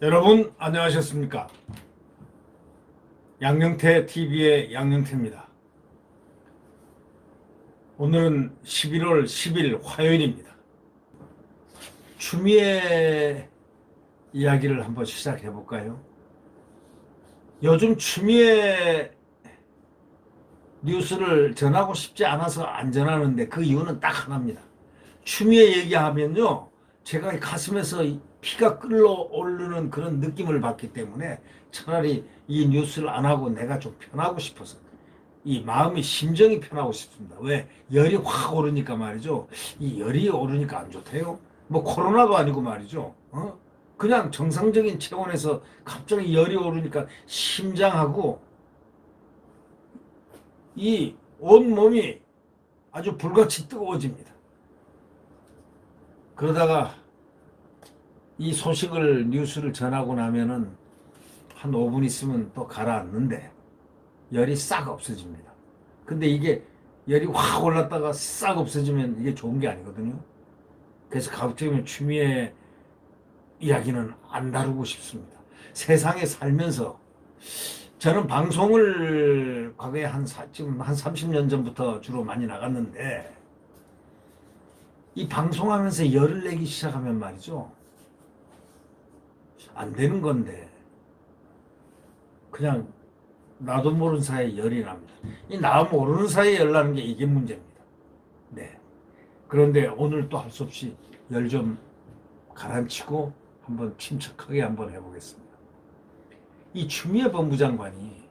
여러분 안녕하셨습니까? 양영태 TV의 양영태입니다. 오늘은 11월 10일 화요일입니다. 추미애 이야기를 한번 시작해 볼까요? 요즘 추미애 뉴스를 전하고 싶지 않아서 안 전하는데 그 이유는 딱 하나입니다. 추미애 얘기하면요, 제가 가슴에서 피가 끓어오르는 그런 느낌을 받기 때문에 차라리 이 뉴스를 안 하고 내가 좀 편하고 싶어서, 이 마음이 심정이 편하고 싶습니다. 왜? 열이 확 오르니까 말이죠. 이 열이 오르니까 안 좋대요. 뭐 코로나도 아니고 말이죠. 그냥 정상적인 체온에서 갑자기 열이 오르니까 심장하고 이 온몸이 아주 불같이 뜨거워집니다. 그러다가 이 소식을 뉴스를 전하고 나면은 한 5분 있으면 또 가라앉는데 열이 싹 없어집니다. 근데 이게 열이 확 올랐다가 싹 없어지면 이게 좋은 게 아니거든요. 그래서 갑자기 추미애 이야기는 안 다루고 싶습니다. 세상에 살면서 저는 방송을 과거에 지금 한 30년 전부터 주로 많이 나갔는데, 이 방송하면서 열을 내기 시작하면 말이죠, 안 되는 건데 그냥 나도 모르는 사이에 열이 납니다. 이 나 모르는 사이에 열 나는 게 이게 문제입니다. 네. 그런데 오늘 또 할 수 없이 열 좀 가라앉히고 한번 침착하게 한번 해보겠습니다. 이 추미애 법무장관이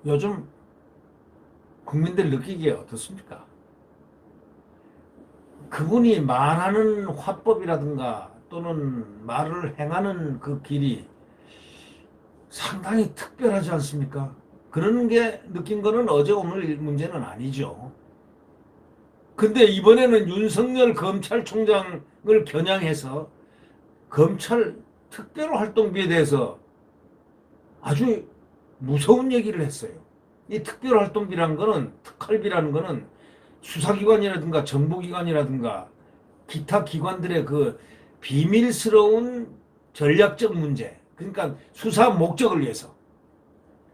요즘 국민들 느끼기에 어떻습니까? 그분이 말하는 화법이라든가 또는 말을 행하는 그 길이 상당히 특별하지 않습니까? 그런 게 느낀 거는 어제 오늘 문제는 아니죠. 근데 이번에는 윤석열 검찰총장을 겨냥해서 검찰 특별활동비에 대해서 아주 무서운 얘기를 했어요. 이 특별활동비라는 거는, 특활비라는 거는 수사기관이라든가 정보기관이라든가 기타 기관들의 그 비밀스러운 전략적 문제, 그러니까 수사 목적을 위해서,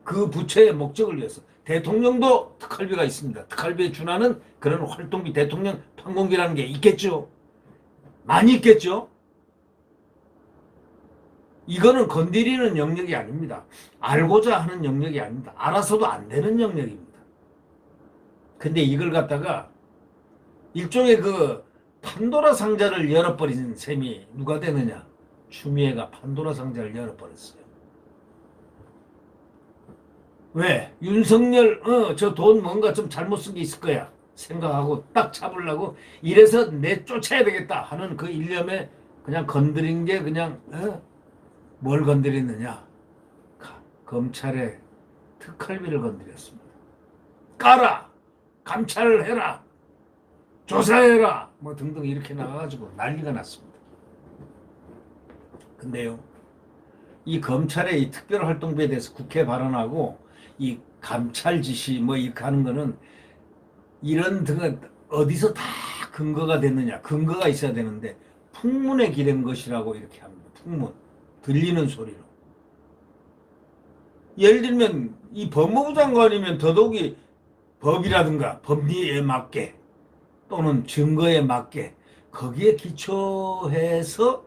그 부처의 목적을 위해서 대통령도 특활비가 있습니다. 특활비에 준하는 그런 활동비, 대통령 판공비라는 게 있겠죠. 많이 있겠죠. 이거는 건드리는 영역이 아닙니다. 알고자 하는 영역이 아닙니다. 알아서도 안 되는 영역입니다. 근데 이걸 갖다가 일종의 그 판도라 상자를 열어버린 셈이 누가 되느냐? 추미애가 판도라 상자를 열어버렸어요. 왜? 윤석열, 저 돈 뭔가 좀 잘못 쓴 게 있을 거야 생각하고 딱 잡으려고, 이래서 내 쫓아야 되겠다 하는 그 일념에 그냥 건드린 게 그냥, 뭘 건드렸느냐? 검찰의 특활비를 건드렸습니다. 까라! 감찰을 해라! 조사해라! 뭐 등등 이렇게 나가가지고 난리가 났습니다. 근데요, 이 검찰의 이 특별활동비에 대해서 국회 발언하고 이 감찰 지시 뭐 이렇게 하는 거는, 이런 등은 어디서 다 근거가 됐느냐? 근거가 있어야 되는데 풍문에 기댄 것이라고 이렇게 합니다. 풍문. 들리는 소리로. 예를 들면 이 법무부 장관이면 더더욱이 법이라든가 법리에 맞게 또는 증거에 맞게 거기에 기초해서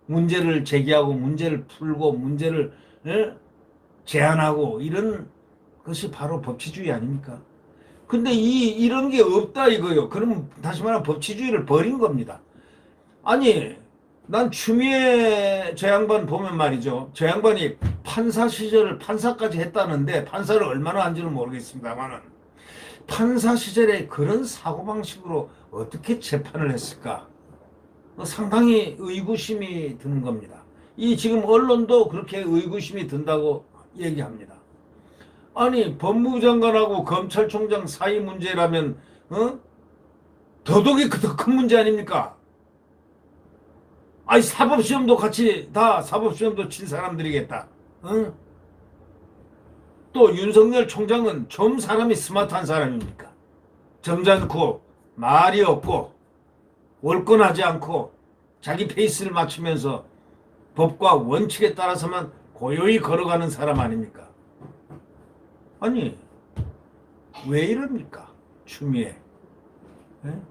문제를 제기하고 문제를 풀고 문제를 제안하고 이런 것이 바로 법치주의 아닙니까? 근데 이런 게 없다 이거요. 그러면 다시 말하면 법치주의를 버린 겁니다. 아니, 난 추미애 저 양반 보면 말이죠. 저 양반이 판사 시절을 판사까지 했다는데, 판사를 얼마나 한지는 모르겠습니다만은 판사 시절에 그런 사고방식으로 어떻게 재판을 했을까? 상당히 의구심이 드는 겁니다. 이 지금 언론도 그렇게 의구심이 든다고 얘기합니다. 아니, 법무부 장관하고 검찰총장 사이 문제라면 더더욱이 더 큰 문제 아닙니까? 아니, 사법시험도 같이 다 사법시험도 친 사람들이겠다. 또 윤석열 총장은 좀 사람이 스마트한 사람입니까? 점잖고 말이 없고 월권하지 않고 자기 페이스를 맞추면서 법과 원칙에 따라서만 고요히 걸어가는 사람 아닙니까? 아니 왜 이럽니까? 추미애 예?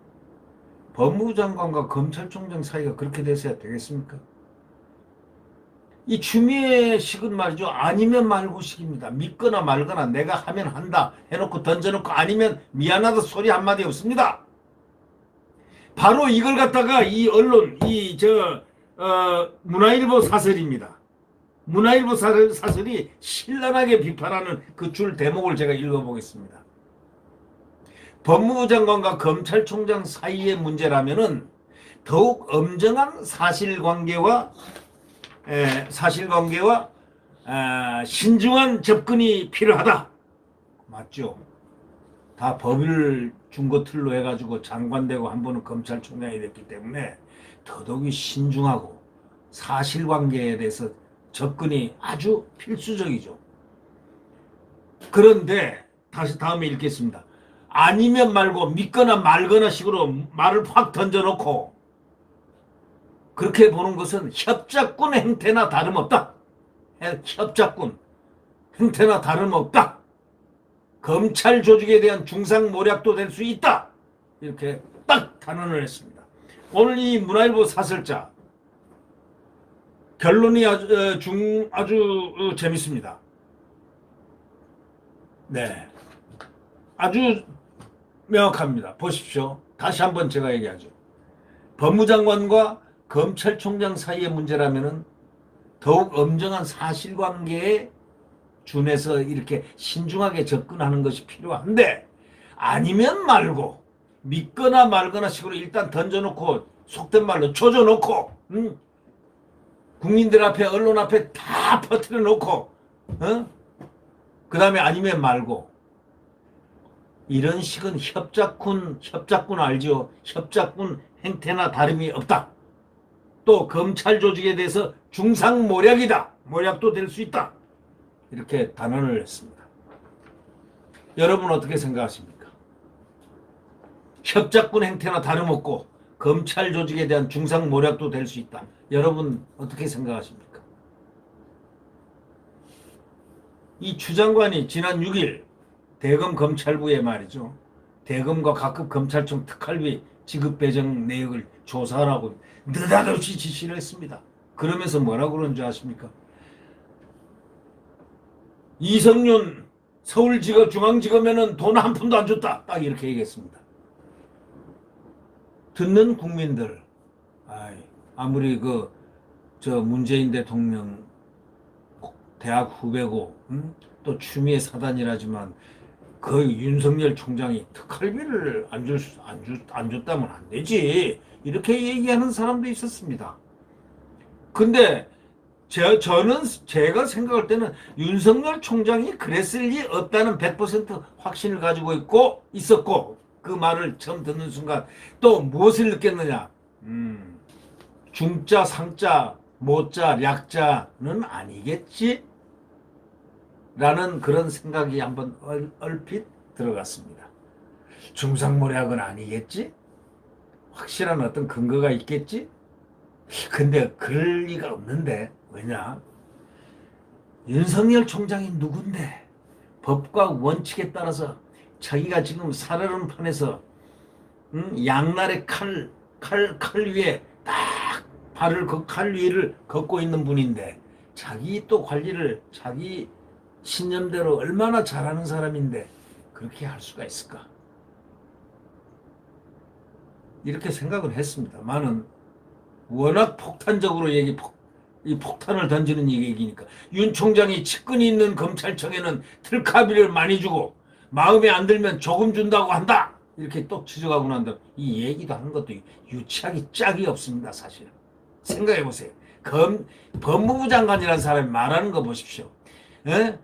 법무부 장관과 검찰총장 사이가 그렇게 돼서야 되겠습니까? 이 추미애 식은 말이죠. 아니면 말고식입니다. 믿거나 말거나 내가 하면 한다 해놓고 던져놓고 아니면 미안하다 소리 한마디 없습니다. 바로 이걸 갖다가 이 언론 문화일보 사설입니다. 문화일보 사설이 신랄하게 비판하는 그 줄 대목을 제가 읽어보겠습니다. 법무부 장관과 검찰총장 사이의 문제라면은 더욱 엄정한 사실관계와 신중한 접근이 필요하다. 맞죠? 다 법을 준거 틀로 해가지고 장관되고 한 번은 검찰총장이 됐기 때문에 더더욱이 신중하고 사실관계에 대해서 접근이 아주 필수적이죠. 그런데 다시 다음에 읽겠습니다. 아니면 말고 믿거나 말거나 식으로 말을 확 던져놓고 그렇게 보는 것은 협작군 행태나 다름없다. 협작군 행태나 다름없다. 검찰 조직에 대한 중상모략도 될 수 있다. 이렇게 딱 단언을 했습니다. 오늘 이 문화일보 사설자 결론이 아주 재밌습니다. 네, 아주 명확합니다. 보십시오. 다시 한번 제가 얘기하죠. 법무장관과 검찰총장 사이의 문제라면은 더욱 엄정한 사실관계에 준해서 이렇게 신중하게 접근하는 것이 필요한데 아니면 말고 믿거나 말거나 식으로 일단 던져놓고 속된 말로 조져놓고 국민들 앞에 언론 앞에 다 퍼뜨려 놓고 그 다음에 아니면 말고 이런 식은 협작군 알죠? 협작군 행태나 다름이 없다. 또 검찰 조직에 대해서 중상모략이다. 모략도 될 수 있다. 이렇게 단언을 했습니다. 여러분 어떻게 생각하십니까? 협작군 행태나 다름없고 검찰 조직에 대한 중상모략도 될 수 있다. 여러분 어떻게 생각하십니까? 이 추 장관이 지난 6일 대검 검찰부에 말이죠. 대검과 각급 검찰청 특활비 지급 배정 내역을 조사하라고 느닷없이 지시를 했습니다. 그러면서 뭐라고 그러는 줄 아십니까? 이성윤 서울지검 중앙지검에는 돈 한 푼도 안 줬다. 딱 이렇게 얘기했습니다. 듣는 국민들 아무리 문재인 대통령 대학 후배고 또 추미애 사단이라지만 그 윤석열 총장이 특활비를 안 줬다면 안 되지. 이렇게 얘기하는 사람도 있었습니다. 근데 제가 생각할 때는 윤석열 총장이 그랬을 리 없다는 100% 확신을 가지고 있었고 그 말을 처음 듣는 순간 또 무엇을 느꼈느냐. 중자, 상자, 모자, 약자는 아니겠지? 라는 그런 생각이 한번 얼핏 들어갔습니다. 중상모략은 아니겠지? 확실한 어떤 근거가 있겠지? 근데 그럴 리가 없는데 왜냐? 윤석열 총장이 누군데 법과 원칙에 따라서 자기가 지금 살아오는 판에서 양날의 칼 위에 딱 발을 그 칼 위를 걷고 있는 분인데 자기 또 관리를 자기 신념대로 얼마나 잘하는 사람인데 그렇게 할 수가 있을까? 이렇게 생각을 했습니다만은 워낙 폭탄적으로 이 폭탄을 던지는 얘기니까 윤 총장이 측근이 있는 검찰청에는 특활비를 많이 주고 마음에 안 들면 조금 준다고 한다. 이렇게 똑 지적하고 난 다음 이 얘기도 하는 것도 유치하기 짝이 없습니다. 사실 생각해 보세요. 법무부 장관이라는 사람이 말하는 거 보십시오. 에?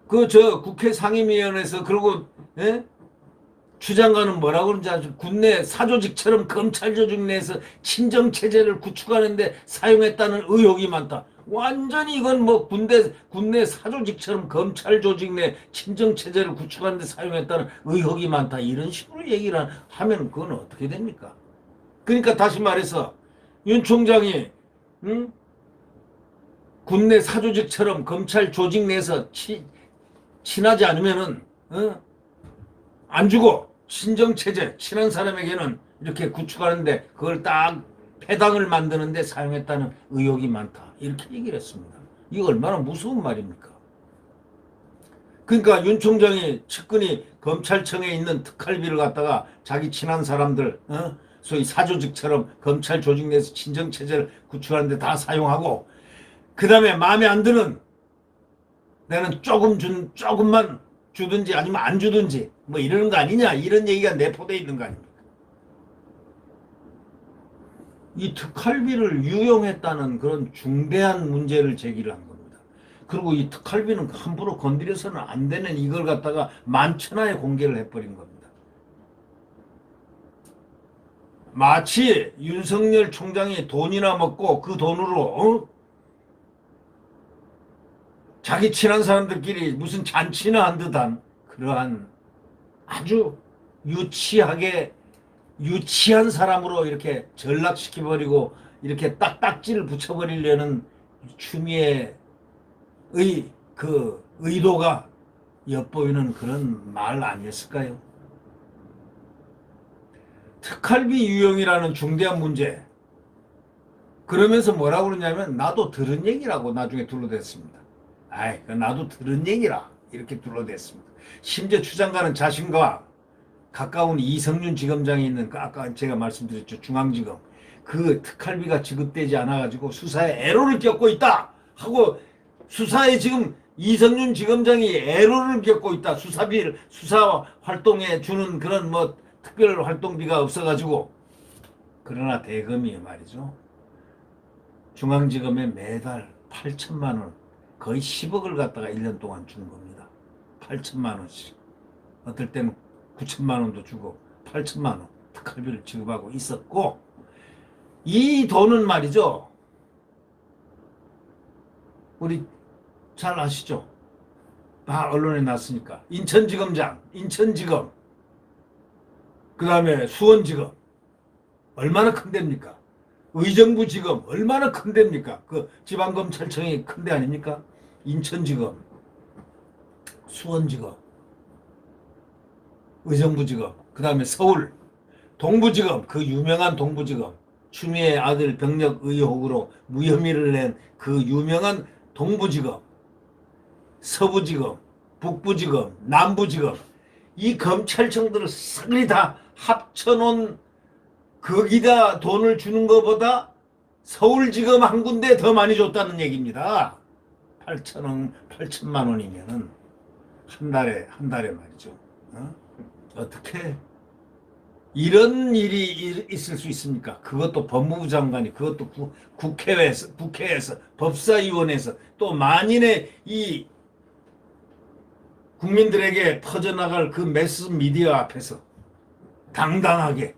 국회 상임위원회에서 그리고 추 장관은 뭐라고 그러는지 아주 군내 사조직처럼 검찰 조직 내에서 친정체제를 구축하는데 사용했다는 의혹이 많다. 완전히 이건 군내 사조직처럼 검찰 조직 내 친정체제를 구축하는데 사용했다는 의혹이 많다. 이런 식으로 얘기를 하면 그건 어떻게 됩니까? 그러니까 다시 말해서 윤 총장이 응? 군내 사조직처럼 검찰 조직 내에서 친하지 않으면은 안 주고 친정체제 친한 사람에게는 이렇게 구축하는데 그걸 딱 패당을 만드는데 사용했다는 의혹이 많다. 이렇게 얘기를 했습니다. 이거 얼마나 무서운 말입니까? 그러니까 윤 총장이 측근이 검찰청에 있는 특활비를 갖다가 자기 친한 사람들 소위 사조직처럼 검찰 조직 내에서 친정체제를 구축하는데 다 사용하고 그 다음에 마음에 안 드는 나는 조금만 주든지 아니면 안 주든지 뭐 이러는 거 아니냐 이런 얘기가 내포되어 있는 거 아닙니까? 이 특활비를 유용했다는 그런 중대한 문제를 제기를 한 겁니다. 그리고 이 특활비는 함부로 건드려서는 안 되는 이걸 갖다가 만천하에 공개를 해버린 겁니다. 마치 윤석열 총장이 돈이나 먹고 그 돈으로 자기 친한 사람들끼리 무슨 잔치나 한 듯한 그러한 아주 유치한 사람으로 이렇게 전락시켜버리고 이렇게 딱딱지를 붙여버리려는 추미애의 그 의도가 엿보이는 그런 말 아니었을까요? 특활비 유용이라는 중대한 문제. 그러면서 뭐라고 그러냐면 나도 들은 얘기라고 나중에 둘러댔습니다. 아이, 나도 들은 얘기라 이렇게 둘러댔습니다. 심지어 추장관은 자신과 가까운 이성윤 지검장이 있는 아까 제가 말씀드렸죠. 중앙지검. 그 특활비가 지급되지 않아가지고 수사에 애로를 겪고 있다 하고 수사에 지금 이성윤 지검장이 애로를 겪고 있다. 수사 활동에 주는 그런 뭐 특별 활동비가 없어가지고 그러나 대검이 말이죠. 중앙지검에 매달 8천만 원 거의 10억을 갖다가 1년 동안 준 겁니다. 8천만 원씩. 어떨 때는 9천만 원도 주고 8천만 원 특활비를 지급하고 있었고 이 돈은 말이죠. 우리 잘 아시죠? 다 언론에 났으니까. 인천지검장, 인천지검 그 다음에 수원지검 얼마나 큰 데입니까? 의정부지검 얼마나 큰 데입니까? 그 지방검찰청이 큰 데 아닙니까? 인천지검, 수원지검, 의정부지검, 그 다음에 서울 동부지검, 그 유명한 동부지검 추미애 아들 병력 의혹으로 무혐의를 낸 그 유명한 동부지검, 서부지검, 북부지검, 남부지검 이 검찰청들을 싹리 다 합쳐놓은 거기다 돈을 주는 것보다 서울지검 한 군데 더 많이 줬다는 얘기입니다. 8천만 원이면은 한 달에 말이죠. 어떻게 이런 일이 있을 수 있습니까? 그것도 법무부 장관이 그것도 국회에서 법사위원회에서 또 만인의 이 국민들에게 퍼져나갈 그 매스 미디어 앞에서 당당하게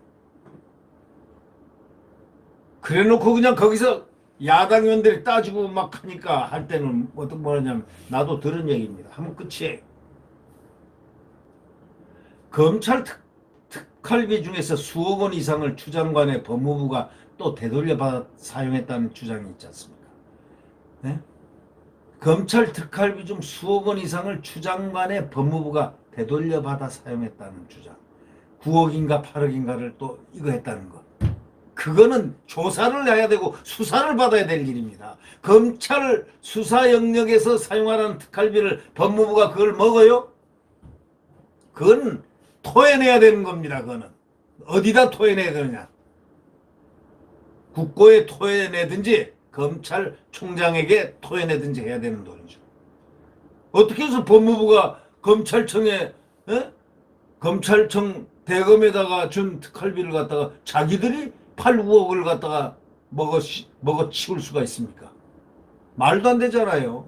그래놓고 그냥 거기서 야당 의원들이 따지고 막 하니까 할 때는 어떤 뭐냐면 나도 들은 얘기입니다. 하면 끝이에요. 검찰 특활비 중에서 수억 원 이상을 추 장관의 법무부가 또 되돌려받아 사용했다는 주장이 있지 않습니까? 네? 검찰 특활비 중 수억 원 이상을 추 장관의 법무부가 되돌려받아 사용했다는 주장. 9억인가 8억인가를 또 이거 했다는 것. 그거는 조사를 해야 되고 수사를 받아야 될 일입니다. 검찰 수사 영역에서 사용하라는 특활비를 법무부가 그걸 먹어요? 그건 토해내야 되는 겁니다. 그거는 어디다 토해내야 되느냐? 국고에 토해내든지 검찰총장에게 토해내든지 해야 되는 돈이죠. 어떻게 해서 법무부가 검찰청에 검찰청 대검에다가 준 특활비를 갖다가 자기들이 8, 9억을 갖다가 먹어 치울 수가 있습니까? 말도 안 되잖아요.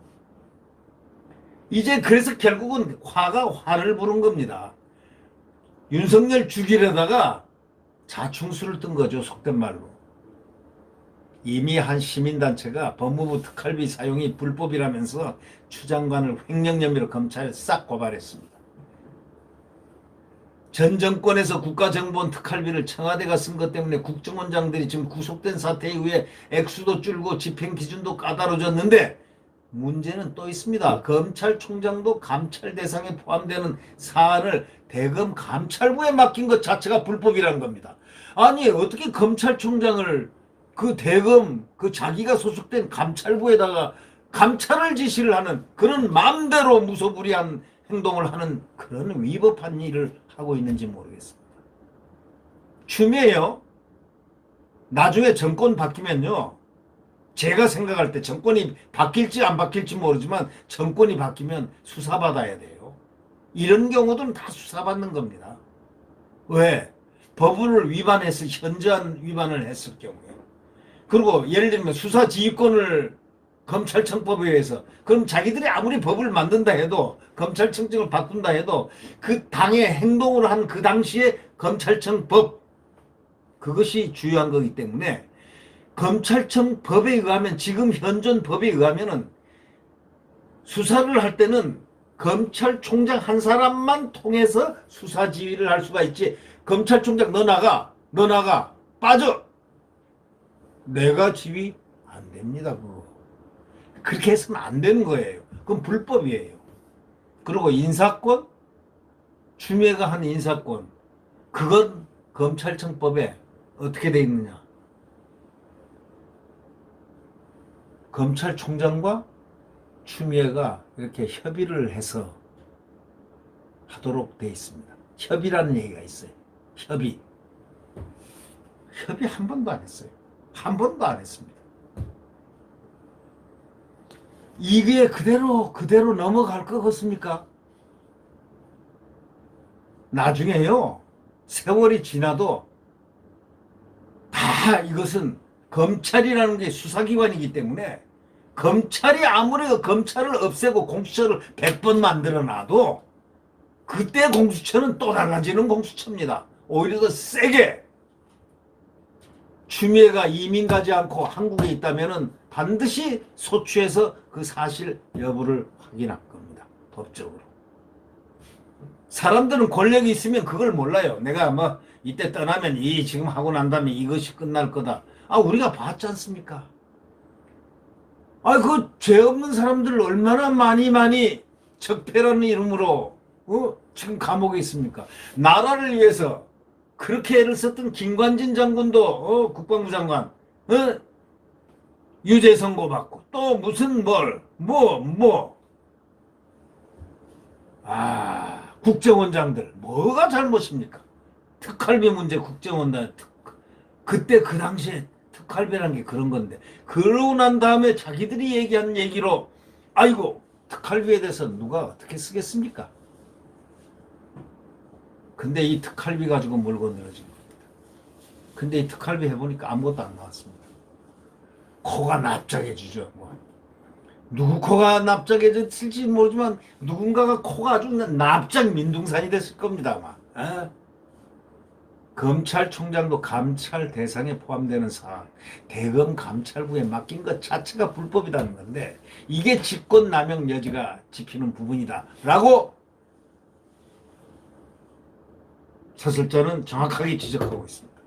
이제 그래서 결국은 화가 화를 부른 겁니다. 윤석열 죽이려다가 자충수를 뜬 거죠. 속된 말로. 이미 한 시민단체가 법무부 특활비 사용이 불법이라면서 추 장관을 횡령 혐의로 검찰에 싹 고발했습니다. 전 정권에서 국가정보원 특활비를 청와대가 쓴 것 때문에 국정원장들이 지금 구속된 사태에 의해 액수도 줄고 집행 기준도 까다로워졌는데 문제는 또 있습니다. 검찰총장도 감찰 대상에 포함되는 사안을 대검 감찰부에 맡긴 것 자체가 불법이라는 겁니다. 아니 어떻게 검찰총장을 그 대검 그 자기가 소속된 감찰부에다가 감찰을 지시를 하는 그런 마음대로 무소불위한 행동을 하는 그런 위법한 일을 하고 있는지 모르겠습니다. 추미애요. 나중에 정권 바뀌면요. 제가 생각할 때 정권이 바뀔지 안 바뀔지 모르지만 정권이 바뀌면 수사받아야 돼요. 이런 경우들은 다 수사받는 겁니다. 왜? 법을 위반해서 현저한 위반을 했을 경우에. 그리고 예를 들면 수사지휘권을 검찰청법에 의해서 그럼 자기들이 아무리 법을 만든다 해도 검찰청장을 바꾼다 해도 그 당의 행동을 한 그 당시에 검찰청법 그것이 주요한 거기 때문에 검찰청 법에 의하면 지금 현존 법에 의하면은 수사를 할 때는 검찰총장 한 사람만 통해서 수사 지휘를 할 수가 있지. 검찰총장 너 나가 빠져. 내가 지휘 안 됩니다. 그거. 그렇게 해서는 안 되는 거예요. 그건 불법이에요. 그리고 인사권 추미애가 한 인사권 그건 검찰청법에 어떻게 돼 있느냐. 검찰총장과 추미애가 이렇게 협의를 해서 하도록 돼 있습니다. 협의라는 얘기가 있어요. 협의 한 번도 안 했어요. 한 번도 안 했습니다. 이게 그대로 넘어갈 것 같습니까? 나중에요. 세월이 지나도 다 이것은 검찰이라는 게 수사기관이기 때문에 검찰이 아무리 검찰을 없애고 공수처를 100번 만들어놔도 그때 공수처는 또 달라지는 공수처입니다. 오히려 더 세게 추미애가 이민 가지 않고 한국에 있다면 반드시 소추해서 그 사실 여부를 확인할 겁니다. 법적으로. 사람들은 권력이 있으면 그걸 몰라요. 내가 뭐 이때 떠나면 지금 하고 난 다음에 이것이 끝날 거다. 우리가 봤지 않습니까? 그 죄 없는 사람들 얼마나 많이 적폐라는 이름으로 지금 감옥에 있습니까? 나라를 위해서 그렇게 애를 썼던 김관진 장군도 국방부 장관 유죄 선고받고 또 무슨 국정원장들 뭐가 잘못입니까? 특활비 문제 국정원장 그때 그 당시에 특활비라는 게 그런 건데 그러고 난 다음에 자기들이 얘기한 얘기로 아이고 특활비에 대해서 누가 어떻게 쓰겠습니까? 근데 이 특활비 가지고 몰고 늘어진 겁니다. 근데 이 특활비 해보니까 아무것도 안 나왔습니다. 코가 납작해지죠. 누구 코가 납작해졌을지 모르지만 누군가가 코가 아주 납작 민둥산이 됐을 겁니다. 아마. 검찰총장도 감찰 대상에 포함되는 사안, 대검 감찰부에 맡긴 것 자체가 불법이라는 건데 이게 직권남용 여지가 짚히는 부분이다 라고 서술자는 정확하게 지적하고 있습니다.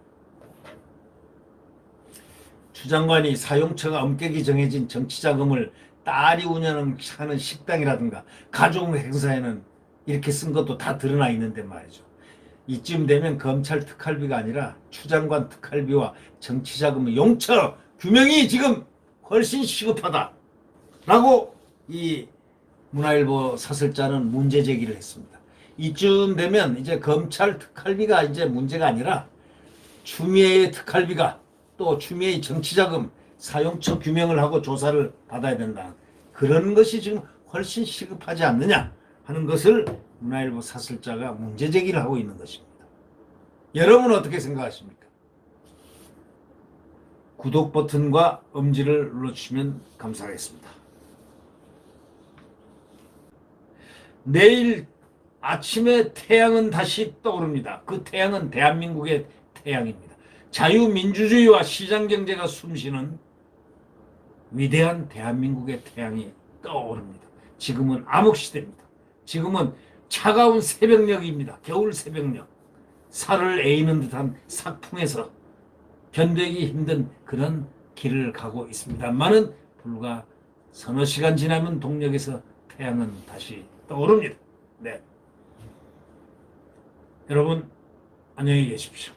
추 장관이 사용처가 엄격히 정해진 정치자금을 딸이 운영하는 식당이라든가 가족 행사에는 이렇게 쓴 것도 다 드러나 있는데 말이죠. 이쯤 되면 검찰 특활비가 아니라 추 장관 특활비와 정치자금의 용처 규명이 지금 훨씬 시급하다라고 이 문화일보 사설자는 문제 제기를 했습니다. 이쯤 되면 이제 검찰 특활비가 이제 문제가 아니라 추미애의 특활비가 또 추미애의 정치자금 사용처 규명을 하고 조사를 받아야 된다. 그런 것이 지금 훨씬 시급하지 않느냐 하는 것을 문화일보 사설자가 문제 제기를 하고 있는 것입니다. 여러분은 어떻게 생각하십니까? 구독 버튼과 엄지를 눌러주시면 감사하겠습니다. 내일 아침에 태양은 다시 떠오릅니다. 그 태양은 대한민국의 태양입니다. 자유민주주의와 시장경제가 숨쉬는 위대한 대한민국의 태양이 떠오릅니다. 지금은 암흑시대입니다. 지금은 차가운 새벽녘입니다. 겨울 새벽녘. 살을 에이는 듯한 삭풍에서 견디기 힘든 그런 길을 가고 있습니다만은 불과 서너 시간 지나면 동력에서 태양은 다시 떠오릅니다. 네. 여러분 안녕히 계십시오.